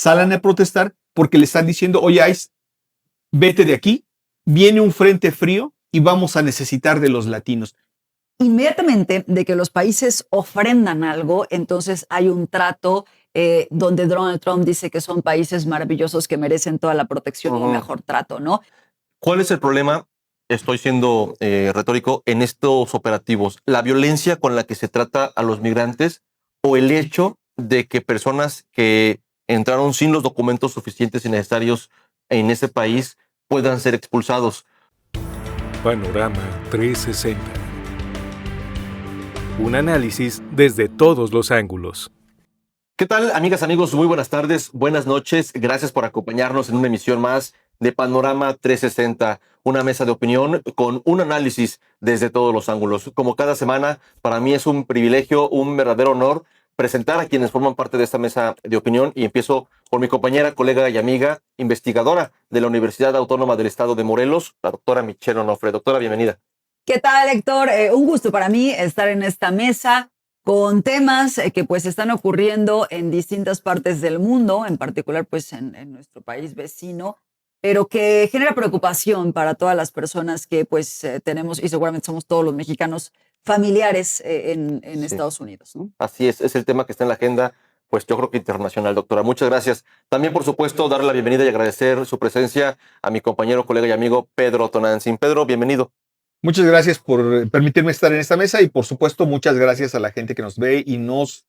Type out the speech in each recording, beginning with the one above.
salen a protestar porque le están diciendo, oye, ICE, vete de aquí, viene un frente frío y vamos a necesitar de los latinos. Inmediatamente de que los países ofrendan algo, entonces hay un trato donde Donald Trump dice que son países maravillosos que merecen toda la protección y el mejor trato, ¿no? ¿Cuál es el problema? Estoy siendo retórico en estos operativos. ¿La violencia con la que se trata a los migrantes o el hecho de que personas que entraron sin los documentos suficientes y necesarios en ese país puedan ser expulsados? Panorama 360. Un análisis desde todos los ángulos. ¿Qué tal, amigas, amigos? Muy buenas tardes, buenas noches. Gracias por acompañarnos en una emisión más de Panorama 360, una mesa de opinión con un análisis desde todos los ángulos. Como cada semana, para mí es un privilegio, un verdadero honor presentar a quienes forman parte de esta mesa de opinión, y empiezo por mi compañera, colega y amiga, investigadora de la Universidad Autónoma del Estado de Morelos, la doctora Michelle Onofre. Doctora, bienvenida. ¿Qué tal, Héctor? Un gusto para mí estar en esta mesa con temas que pues están ocurriendo en distintas partes del mundo, en particular pues en nuestro país vecino, pero que genera preocupación para todas las personas que pues tenemos, y seguramente somos todos los mexicanos, familiares en Sí. Estados Unidos, ¿no? Así es el tema que está en la agenda, pues yo creo que internacional, doctora. Muchas gracias. También, por supuesto, darle la bienvenida y agradecer su presencia a mi compañero, colega y amigo Pedro Tonantzin. Pedro, bienvenido. Muchas gracias por permitirme estar en esta mesa y, por supuesto, muchas gracias a la gente que nos ve y nos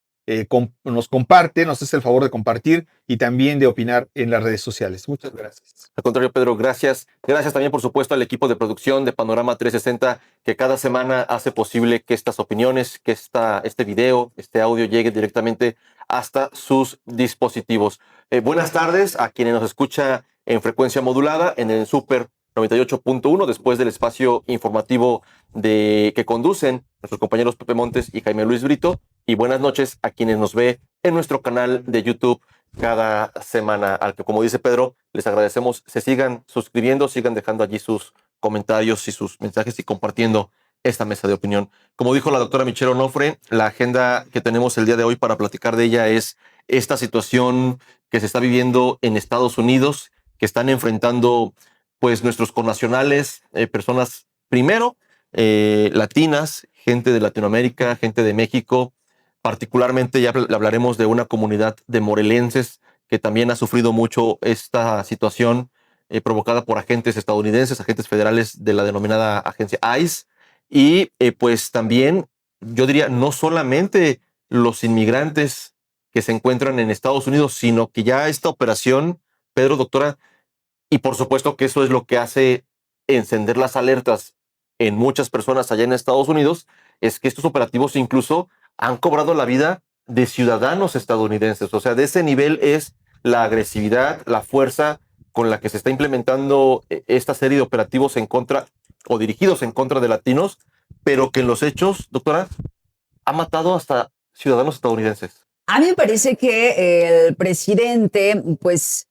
comparte, nos hace el favor de compartir y también de opinar en las redes sociales. Muchas gracias. Al contrario, Pedro, gracias. Gracias también, por supuesto, al equipo de producción de Panorama 360, que cada semana hace posible que estas opiniones, que este video, este audio llegue directamente hasta sus dispositivos. Buenas tardes a quienes nos escucha en frecuencia modulada en el Super 98.1, después del espacio informativo que conducen nuestros compañeros Pepe Montes y Jaime Luis Brito. Y buenas noches a quienes nos ve en nuestro canal de YouTube cada semana, al que, como dice Pedro, les agradecemos se sigan suscribiendo, sigan dejando allí sus comentarios y sus mensajes y compartiendo esta mesa de opinión. Como dijo la doctora Michelle Onofre, la agenda que tenemos el día de hoy para platicar de ella es esta situación que se está viviendo en Estados Unidos, que están enfrentando pues nuestros connacionales, personas primero latinas, gente de Latinoamérica, gente de México. Particularmente ya hablaremos de una comunidad de morelenses que también ha sufrido mucho esta situación provocada por agentes estadounidenses, agentes federales de la denominada agencia ICE. Y pues también, yo diría, no solamente los inmigrantes que se encuentran en Estados Unidos, sino que ya esta operación, Pedro, doctora, y por supuesto que eso es lo que hace encender las alertas en muchas personas allá en Estados Unidos, es que estos operativos incluso han cobrado la vida de ciudadanos estadounidenses. O sea, de ese nivel es la agresividad, la fuerza con la que se está implementando esta serie de operativos en contra o dirigidos en contra de latinos, pero que en los hechos, doctora, ha matado hasta ciudadanos estadounidenses. A mí me parece que el presidente, pues,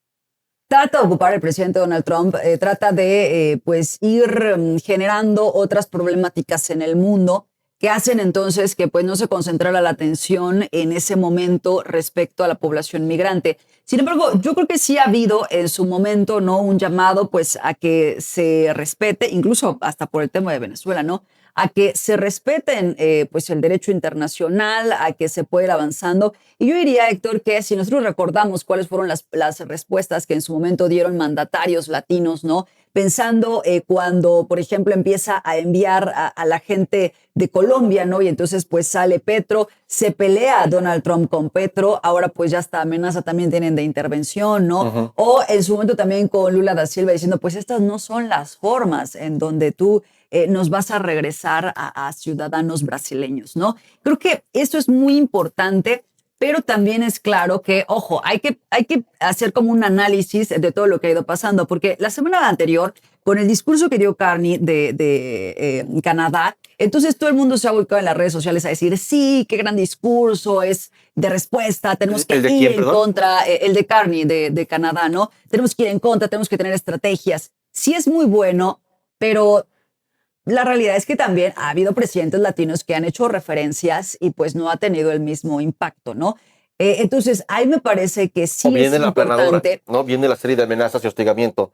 trata de ocupar el presidente Donald Trump, trata de pues ir generando otras problemáticas en el mundo que hacen entonces que pues no se concentrara la atención en ese momento respecto a la población migrante. Sin embargo, yo creo que sí ha habido en su momento, ¿no?, un llamado pues a que se respete, incluso hasta por el tema de Venezuela, ¿no?, a que se respeten pues el derecho internacional, a que se pueda ir avanzando. Y yo diría, Héctor, que si nosotros recordamos cuáles fueron las respuestas que en su momento dieron mandatarios latinos, ¿no?, pensando cuando, por ejemplo, empieza a enviar a la gente de Colombia, ¿no?, y entonces pues sale Petro, se pelea Donald Trump con Petro, ahora pues ya esta amenaza también tienen de intervención, ¿no? Uh-huh. O en su momento también con Lula da Silva diciendo, pues estas no son las formas en donde tú nos vas a regresar a ciudadanos brasileños, ¿no? Creo que esto es muy importante, pero también es claro que, ojo, hay que hacer como un análisis de todo lo que ha ido pasando, porque la semana anterior, con el discurso que dio Carney de Canadá, entonces todo el mundo se ha volcado en las redes sociales a decir, sí, qué gran discurso, es de respuesta, tenemos que ir en contra, el de Carney de Canadá, ¿no? Tenemos que ir en contra, tenemos que tener estrategias. Sí es muy bueno, pero la realidad es que también ha habido presidentes latinos que han hecho referencias y pues no ha tenido el mismo impacto, ¿no? Entonces, ahí me parece que sí O viene es la planadora, importante. ¿no? Viene la serie de amenazas y hostigamiento.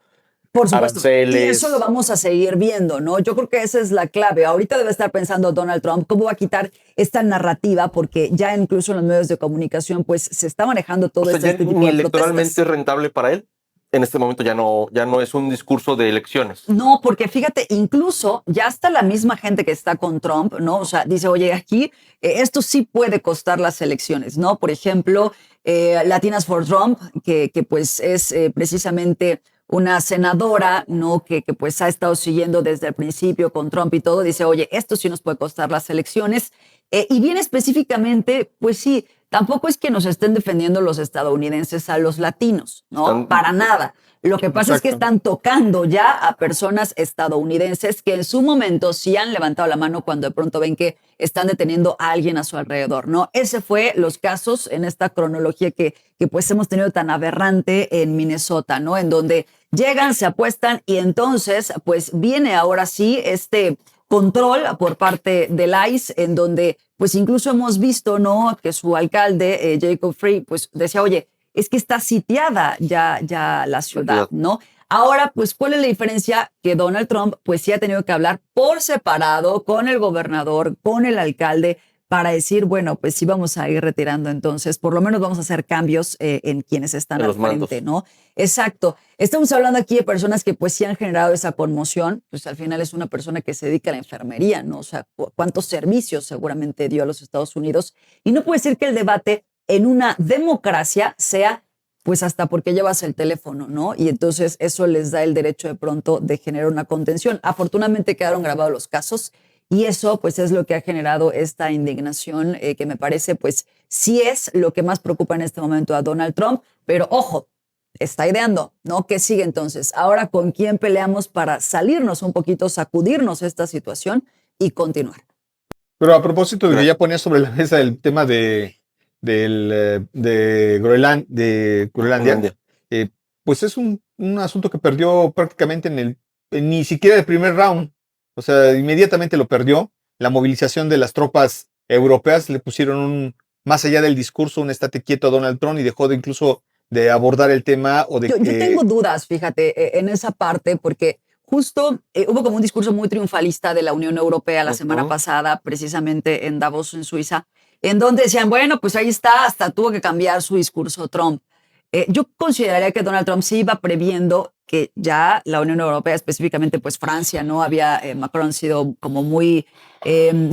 Por supuesto. Y Aranceles. eso lo vamos a seguir viendo, ¿no? Yo creo que esa es la clave. Ahorita debe estar pensando Donald Trump cómo va a quitar esta narrativa, porque ya incluso en los medios de comunicación, pues se está manejando todo O sea, ya este tipo ni de electoralmente protestas. es rentable para él. En este momento ya no es un discurso de elecciones. No, porque fíjate, incluso ya hasta la misma gente que está con Trump, ¿no? O sea, dice, oye, aquí esto sí puede costar las elecciones, ¿no? Por ejemplo, Latinas for Trump, que pues es precisamente una senadora, ¿no? Que pues ha estado siguiendo desde el principio con Trump y todo, dice, oye, esto sí nos puede costar las elecciones. Y bien específicamente, pues sí, tampoco es que nos estén defendiendo los estadounidenses a los latinos, ¿no? Están- Para nada. Lo que pasa es que Exacto. están tocando ya a personas estadounidenses que en su momento sí han levantado la mano cuando de pronto ven que están deteniendo a alguien a su alrededor, ¿no? Ese fue los casos en esta cronología que pues hemos tenido tan aberrante en Minnesota, ¿no? En donde llegan, se apuestan y entonces pues viene ahora sí este control por parte del ICE, en donde pues incluso hemos visto, ¿no? Que su alcalde, Jacob Free, pues decía, oye, es que está sitiada ya la ciudad, ¿no? Ahora, pues, ¿cuál es la diferencia? Que Donald Trump, pues sí ha tenido que hablar por separado con el gobernador, con el alcalde, para decir, bueno, pues sí vamos a ir retirando entonces, por lo menos vamos a hacer cambios en quienes están En al los mandos. frente, ¿no? Exacto. Estamos hablando aquí de personas que pues sí han generado esa conmoción, pues al final es una persona que se dedica a la enfermería, ¿no? O sea, cuántos servicios seguramente dio a los Estados Unidos. Y no puede ser que el debate en una democracia sea pues hasta porque llevas el teléfono, ¿no? Y entonces eso les da el derecho de pronto de generar una contención. Afortunadamente quedaron grabados los casos y eso pues es lo que ha generado esta indignación que me parece pues sí es lo que más preocupa en este momento a Donald Trump, pero ojo, está ideando, ¿no? ¿Qué sigue entonces? Ahora, ¿con quién peleamos para salirnos un poquito, sacudirnos esta situación y continuar? Pero a propósito de que Gracias. ya ponía sobre la mesa el tema de Groenlandia, Groenlandia. pues es un asunto que perdió prácticamente ni siquiera el primer round. O sea, inmediatamente lo perdió. La movilización de las tropas europeas le pusieron más allá del discurso, un estate quieto a Donald Trump y dejó de incluso de abordar el tema o de Yo tengo dudas, fíjate, en esa parte, porque justo hubo como un discurso muy triunfalista de la Unión Europea la semana pasada, precisamente en Davos, en Suiza, en donde decían, bueno, pues ahí está, hasta tuvo que cambiar su discurso Trump. Yo consideraría que Donald Trump sí iba previendo que ya la Unión Europea, específicamente pues Francia, ¿no? Había, Macron sido como muy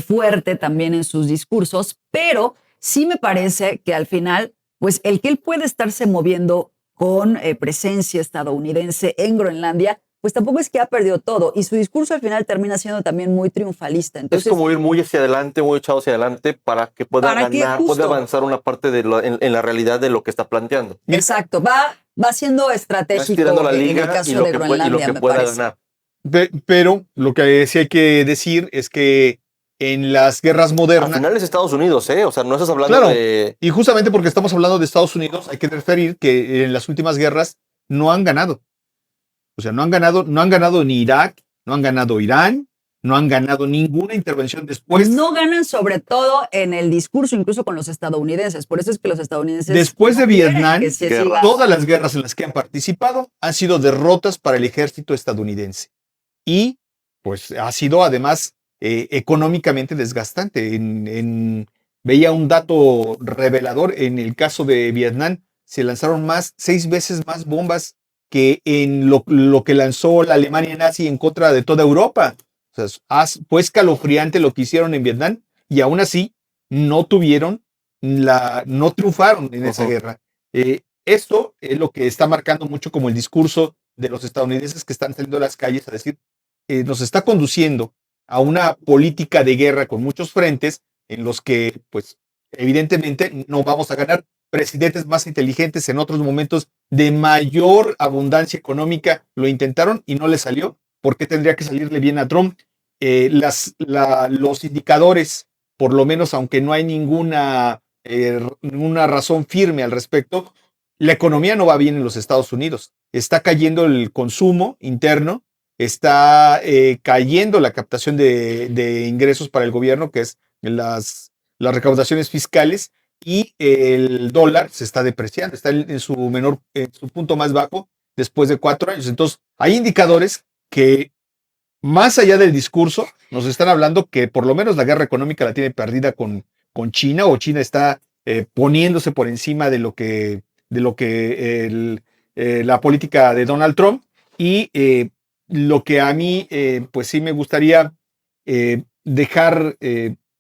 fuerte también en sus discursos, pero sí me parece que al final, pues el que él puede estarse moviendo con presencia estadounidense en Groenlandia, pues tampoco es que ha perdido todo y su discurso al final termina siendo también muy triunfalista. Es Entonces, como ir muy hacia adelante, muy echado hacia adelante para que pueda ¿para qué ganar, justo? pueda avanzar una parte en la realidad de lo que está planteando. Exacto, va siendo Va estratégico estirando la en el liga caso y lo de que, Groenlandia, me pueda parece. ganar. Pero lo que sí hay que decir es que en las guerras Al modernas, final es Estados Unidos, ¿eh? O sea, no estás hablando claro, de... y justamente porque estamos hablando de Estados Unidos, hay que referir que en las últimas guerras no han ganado. O sea, no han ganado ni Irak, no han ganado Irán, no han ganado ninguna intervención después. No ganan sobre todo en el discurso, incluso con los estadounidenses. Por eso es que los estadounidenses Después de no quieren Vietnam, que se guerra. siga. todas las guerras en las que han participado han sido derrotas para el ejército estadounidense. Y pues ha sido además económicamente desgastante. Veía un dato revelador, en el caso de Vietnam, se lanzaron 6 veces más bombas que en lo que lanzó la Alemania nazi en contra de toda Europa. O sea, fue escalofriante lo que hicieron en Vietnam y aún así no triunfaron en esa guerra. Esto es lo que está marcando mucho como el discurso de los estadounidenses que están saliendo a las calles a decir, nos está conduciendo a una política de guerra con muchos frentes en los que, pues, evidentemente no vamos a ganar. Presidentes más inteligentes en otros momentos de mayor abundancia económica lo intentaron y no le salió. ¿Por qué tendría que salirle bien a Trump? Los indicadores, por lo menos, aunque no hay ninguna razón firme al respecto, la economía no va bien en los Estados Unidos. Está cayendo el consumo interno, está cayendo la captación de ingresos para el gobierno, que es las recaudaciones fiscales, y el dólar se está depreciando, está en su punto más bajo después de 4 años. Entonces, hay indicadores que, más allá del discurso, nos están hablando que por lo menos la guerra económica la tiene perdida con China, o China está poniéndose por encima de lo que la política de Donald Trump. Y lo que a mí, pues sí me gustaría dejar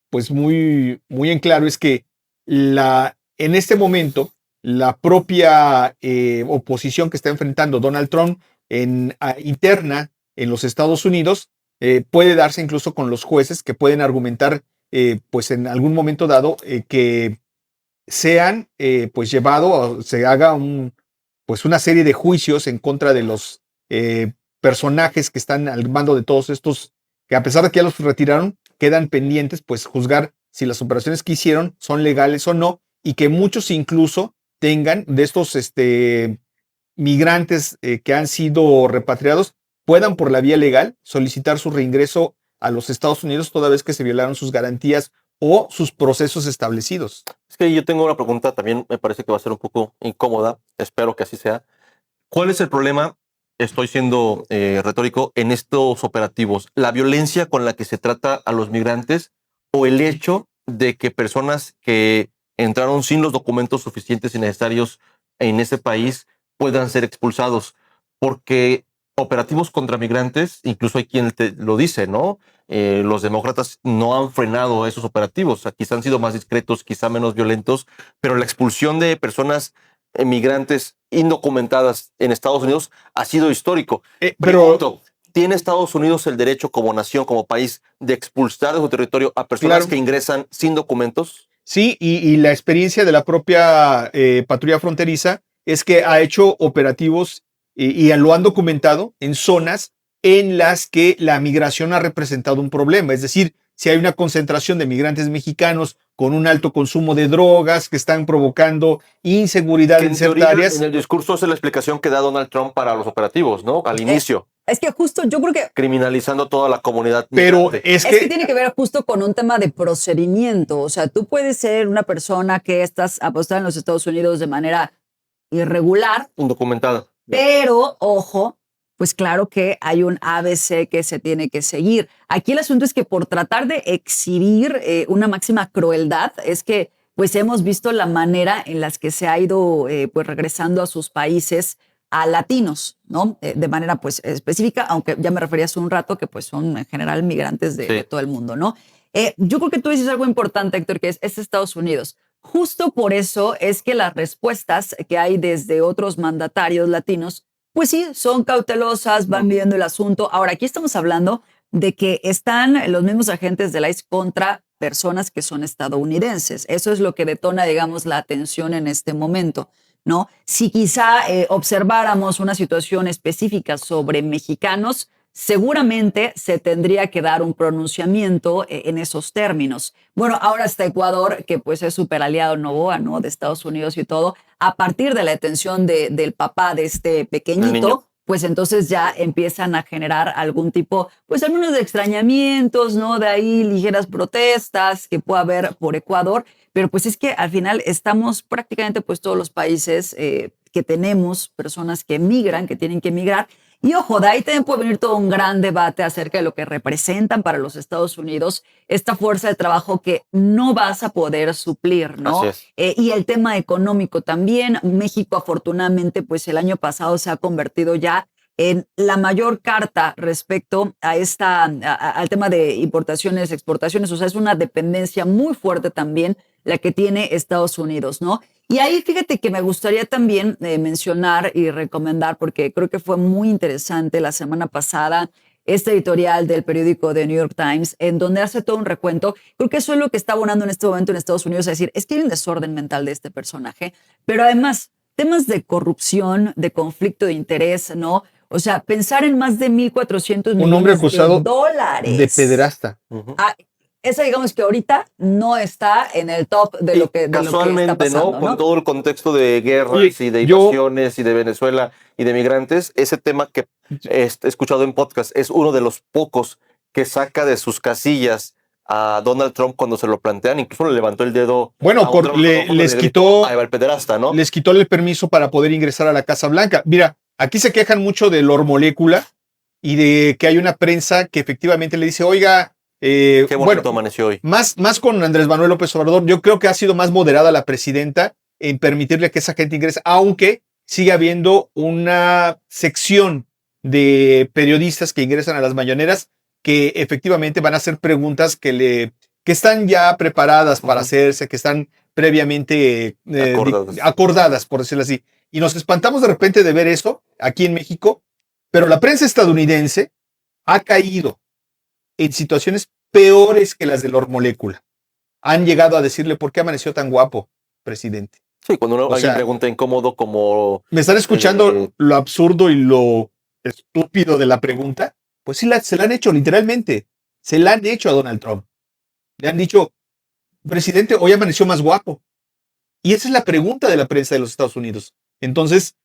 pues muy, muy en claro es que en este momento la propia oposición que está enfrentando Donald Trump interna en los Estados Unidos puede darse incluso con los jueces que pueden argumentar pues en algún momento dado que sean pues se haga pues una serie de juicios en contra de los personajes que están al mando de todos estos, que a pesar de que ya los retiraron, quedan pendientes, pues juzgar si las operaciones que hicieron son legales o no, y que muchos incluso tengan de estos migrantes que han sido repatriados, puedan por la vía legal solicitar su reingreso a los Estados Unidos toda vez que se violaron sus garantías o sus procesos establecidos. Es que yo tengo una pregunta, también me parece que va a ser un poco incómoda, espero que así sea. ¿Cuál es el problema? Estoy siendo retórico en estos operativos. ¿La violencia con la que se trata a los migrantes o el hecho de que personas que entraron sin los documentos suficientes y necesarios en ese país puedan ser expulsados? Porque operativos contra migrantes, incluso hay quien te lo dice, ¿no? Los demócratas no han frenado esos operativos. O sea, quizá han sido más discretos, quizá menos violentos, pero la expulsión de personas migrantes indocumentadas en Estados Unidos ha sido histórico. Pregunto, ¿tiene Estados Unidos el derecho como nación, como país, de expulsar de su territorio a personas que ingresan sin documentos? Sí, y la experiencia de la propia patrulla fronteriza es que ha hecho operativos y lo han documentado en zonas en las que la migración ha representado un problema. Es decir, si hay una concentración de migrantes mexicanos con un alto consumo de drogas que están provocando inseguridad en ciertas áreas. En el discurso es la explicación que da Donald Trump para los operativos, ¿no? Al inicio. Es que justo yo creo que... Criminalizando toda la comunidad. Pero migrante. Es que tiene que ver justo con un tema de procedimiento. O sea, tú puedes ser una persona que estás apostada en los Estados Unidos de manera irregular. Indocumentada. Pero, ojo, pues claro que hay un ABC que se tiene que seguir. Aquí el asunto es que por tratar de exhibir una máxima crueldad, es que pues hemos visto la manera en las que se ha ido pues regresando a sus países a latinos, ¿no? De manera pues específica, aunque ya me refería hace un rato que pues son en general migrantes de todo el mundo, ¿no? Yo creo que tú dices algo importante, Héctor, que es Estados Unidos. Justo por eso es que las respuestas que hay desde otros mandatarios latinos, pues sí, son cautelosas, van viendo el asunto. Ahora, aquí estamos hablando de que están los mismos agentes de la ICE contra personas que son estadounidenses. Eso es lo que detona, digamos, la atención en este momento, ¿no? Si quizá observáramos una situación específica sobre mexicanos, seguramente se tendría que dar un pronunciamiento en esos términos. Bueno, ahora está Ecuador, que pues es súper aliado Novoa, ¿no? De Estados Unidos y todo. A partir de la detención del papá de este pequeñito, pues entonces ya empiezan a generar algún tipo, pues al menos de extrañamientos, ¿no? De ahí ligeras protestas que pueda haber por Ecuador. Pero pues es que al final estamos prácticamente pues todos los países que tenemos personas que migran, que tienen que emigrar. Y ojo, de ahí también puede venir todo un gran debate acerca de lo que representan para los Estados Unidos esta fuerza de trabajo que no vas a poder suplir, ¿no? Así es. Y el tema económico también. México, afortunadamente, pues el año pasado se ha convertido ya en la mayor carta respecto a al tema de importaciones, exportaciones. O sea, es una dependencia muy fuerte también la que tiene Estados Unidos, ¿no? Y ahí fíjate que me gustaría también mencionar y recomendar, porque creo que fue muy interesante la semana pasada, este editorial del periódico The New York Times, en donde hace todo un recuento. Creo que eso es lo que está abonando en este momento en Estados Unidos, es decir, es que hay un desorden mental de este personaje, pero además temas de corrupción, de conflicto de interés, ¿no? O sea, pensar en más de 1.400 millones un hombre acusado de dólares. De pederasta. Esa digamos que ahorita no está en el top de lo que casualmente, está pasando, ¿no? Con todo el contexto de guerras y de invasiones y de Venezuela y de migrantes, ese tema que he escuchado en podcast es uno de los pocos que saca de sus casillas a Donald Trump cuando se lo plantean, incluso le levantó el dedo. Bueno, a un trabajador cuando les le quitó, gritó, "Ahí va el pederasta", ¿no? les quitó el permiso para poder ingresar a la Casa Blanca. Mira, aquí se quejan mucho de Lord Molécula y de que hay una prensa que efectivamente le dice, oiga, Qué bonito bueno, amaneció hoy. más con Andrés Manuel López Obrador, yo creo que ha sido más moderada la presidenta en permitirle que esa gente ingrese, aunque sigue habiendo una sección de periodistas que ingresan a las mañaneras que efectivamente van a hacer preguntas que están ya preparadas para hacerse, que están previamente acordadas, por decirlo así. Y nos espantamos de repente de ver eso aquí en México, pero la prensa estadounidense ha caído en situaciones peores que las de Lord Molécula. Han llegado a decirle, ¿por qué amaneció tan guapo, presidente? Sí, cuando alguien pregunta incómodo como... ¿Me están escuchando lo absurdo y lo estúpido de la pregunta? Pues sí, se la han hecho literalmente. Se la han hecho a Donald Trump. Le han dicho, presidente, hoy amaneció más guapo. Y esa es la pregunta de la prensa de los Estados Unidos. Entonces,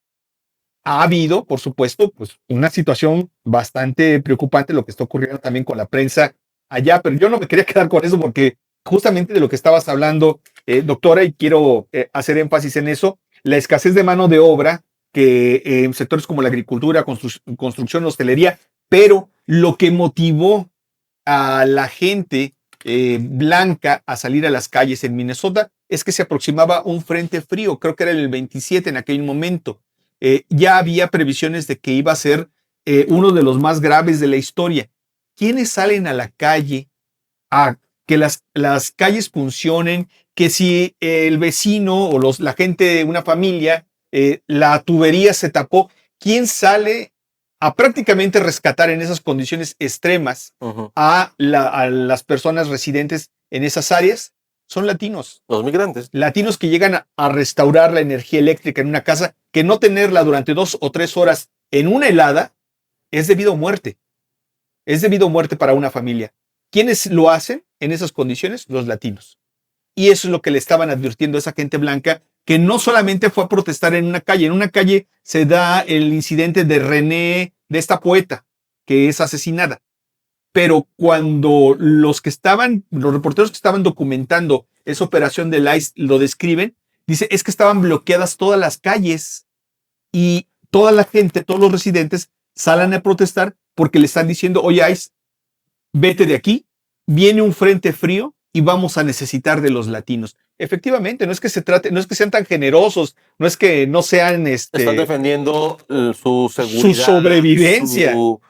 ha habido, por supuesto, pues una situación bastante preocupante lo que está ocurriendo también con la prensa allá, pero yo no me quería quedar con eso porque justamente de lo que estabas hablando, doctora, y quiero hacer énfasis en eso, la escasez de mano de obra que en sectores como la agricultura, construcción, hostelería, pero lo que motivó a la gente blanca a salir a las calles en Minnesota es que se aproximaba un frente frío, creo que era el 27 en aquel momento. Ya había previsiones de que iba a ser uno de los más graves de la historia. ¿Quiénes salen a la calle a que las calles funcionen? Que si el vecino o la gente de una familia, la tubería se tapó, ¿quién sale a prácticamente rescatar en esas condiciones extremas a las personas residentes en esas áreas? Son latinos. Los migrantes. Latinos que llegan a restaurar la energía eléctrica en una casa, que no tenerla durante 2 o 3 horas en una helada es debido a muerte. Es debido a muerte para una familia. ¿Quiénes lo hacen en esas condiciones? Los latinos. Y eso es lo que le estaban advirtiendo a esa gente blanca, que no solamente fue a protestar en una calle. En una calle se da el incidente de René, de esta poeta, que es asesinada. Pero cuando los reporteros que estaban documentando esa operación del ICE lo describen, dice, es que estaban bloqueadas todas las calles y toda la gente, todos los residentes salen a protestar porque le están diciendo, oye ICE, vete de aquí, viene un frente frío y vamos a necesitar de los latinos. Efectivamente, no es que sean tan generosos, no es que no sean están defendiendo su seguridad, su sobrevivencia. Su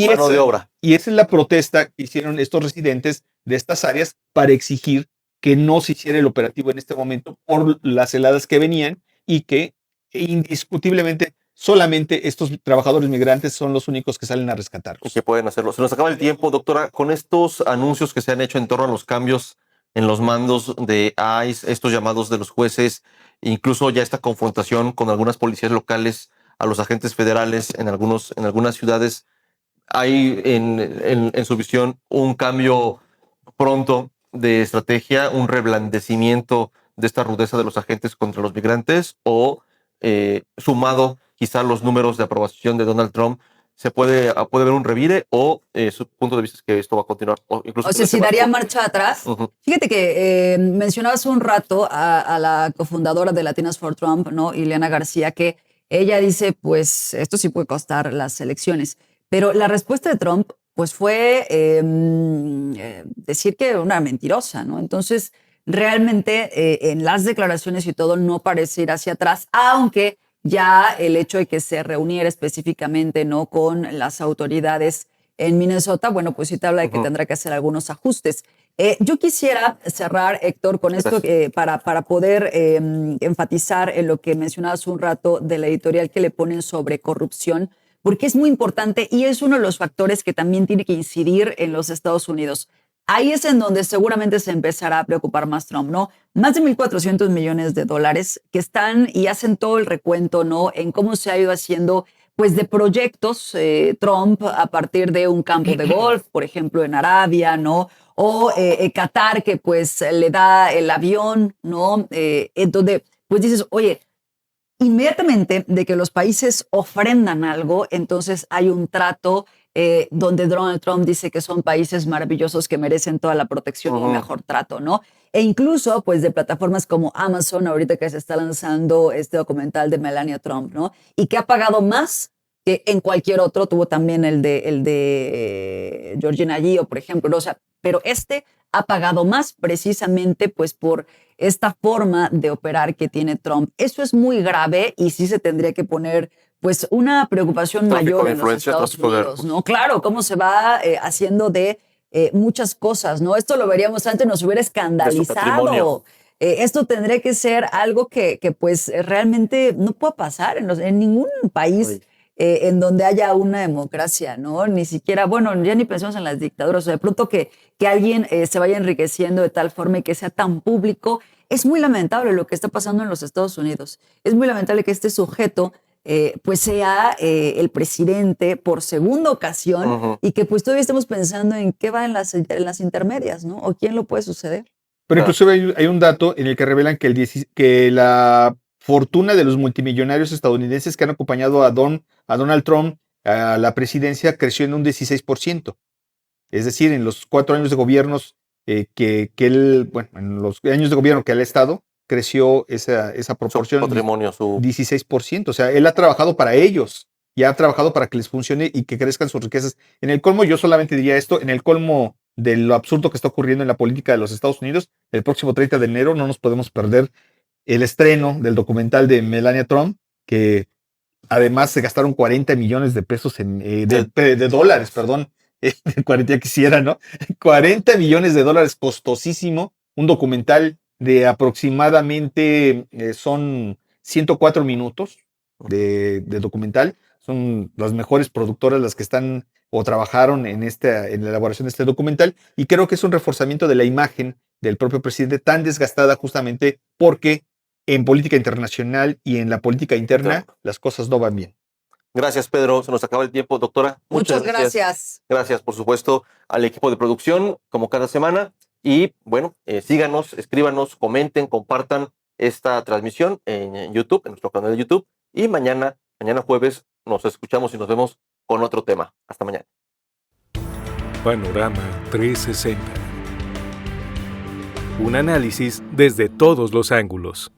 mano de obra. Y esa es la protesta que hicieron estos residentes de estas áreas para exigir que no se hiciera el operativo en este momento por las heladas que venían y que indiscutiblemente solamente estos trabajadores migrantes son los únicos que salen a rescatarlos. Y que pueden hacerlo. Se nos acaba el tiempo, doctora. Con estos anuncios que se han hecho en torno a los cambios en los mandos de ICE, estos llamados de los jueces, incluso ya esta confrontación con algunas policías locales a los agentes federales en algunas ciudades, ¿hay en su visión un cambio pronto de estrategia, un reblandecimiento de esta rudeza de los agentes contra los migrantes o sumado quizá los números de aprobación de Donald Trump, se puede ver un revire o su punto de vista es que esto va a continuar? O sea, si daría marcha atrás. Fíjate que mencionabas un rato a la cofundadora de Latinas for Trump, ¿no? Ileana García, que ella dice, pues esto sí puede costar las elecciones. Pero la respuesta de Trump, pues fue decir que era una mentirosa, ¿no? Entonces, realmente en las declaraciones y todo no parece ir hacia atrás, aunque ya el hecho de que se reuniera específicamente, ¿no?, con las autoridades en Minnesota, bueno, pues sí te habla de que tendrá que hacer algunos ajustes. Yo quisiera cerrar, Héctor, con esto para poder enfatizar en lo que mencionabas un rato de la editorial que le ponen sobre corrupción, porque es muy importante y es uno de los factores que también tiene que incidir en los Estados Unidos. Ahí es en donde seguramente se empezará a preocupar más Trump, ¿no? Más de $1,400 millones que están y hacen todo el recuento, ¿no?, en cómo se ha ido haciendo, pues, de proyectos Trump a partir de un campo de golf, por ejemplo, en Arabia, ¿no? O Qatar, que pues le da el avión, ¿no? En donde, pues dices, oye, inmediatamente de que los países ofrendan algo, entonces hay un trato donde Donald Trump dice que son países maravillosos que merecen toda la protección y el mejor trato, ¿no? E incluso, pues, de plataformas como Amazon, ahorita que se está lanzando este documental de Melania Trump, ¿no? Y que ha pagado más que en cualquier otro. Tuvo también el de Georgina Gio, por ejemplo, ¿no? O sea, pero ha pagado más precisamente pues por esta forma de operar que tiene Trump. Eso es muy grave y sí se tendría que poner pues una preocupación mayor en los Estados Unidos, ¿no? Claro, cómo se va haciendo de muchas cosas, ¿no? Esto lo veríamos antes, nos hubiera escandalizado. Esto tendría que ser algo que pues realmente no puede pasar en ningún país en donde haya una democracia, ¿no? Ni siquiera, bueno, ya ni pensemos en las dictaduras. O sea, de pronto que alguien se vaya enriqueciendo de tal forma y que sea tan público. Es muy lamentable lo que está pasando en los Estados Unidos. Es muy lamentable que este sujeto pues sea el presidente por segunda ocasión y que pues todavía estemos pensando en qué va en las intermedias, ¿no? O quién lo puede suceder. Pero inclusive hay un dato en el que revelan que la fortuna de los multimillonarios estadounidenses que han acompañado a Donald Trump a la presidencia creció en un 16%. Es decir, en los 4 años de gobiernos que él, bueno, en los años de gobierno que él ha estado, creció esa proporción. Su patrimonio, su 16%. O sea, él ha trabajado para ellos y ha trabajado para que les funcione y que crezcan sus riquezas. En el colmo, yo solamente diría esto, en el colmo de lo absurdo que está ocurriendo en la política de los Estados Unidos, el próximo 30 de enero no nos podemos perder el estreno del documental de Melania Trump, que además se gastaron 40 millones de pesos de dólares, perdón. 40 ya quisiera, ¿no? 40 millones de dólares, costosísimo. Un documental de aproximadamente son 104 minutos de documental. Son las mejores productoras las que están o trabajaron en la elaboración de este documental, y creo que es un reforzamiento de la imagen del propio presidente tan desgastada justamente porque en política internacional y en la política interna las cosas no van bien. Gracias, Pedro. Se nos acaba el tiempo, doctora. Muchas gracias. Gracias, por supuesto, al equipo de producción, como cada semana. Y bueno, síganos, escríbanos, comenten, compartan esta transmisión en YouTube, en nuestro canal de YouTube. Y mañana jueves, nos escuchamos y nos vemos con otro tema. Hasta mañana. Panorama 360. Un análisis desde todos los ángulos.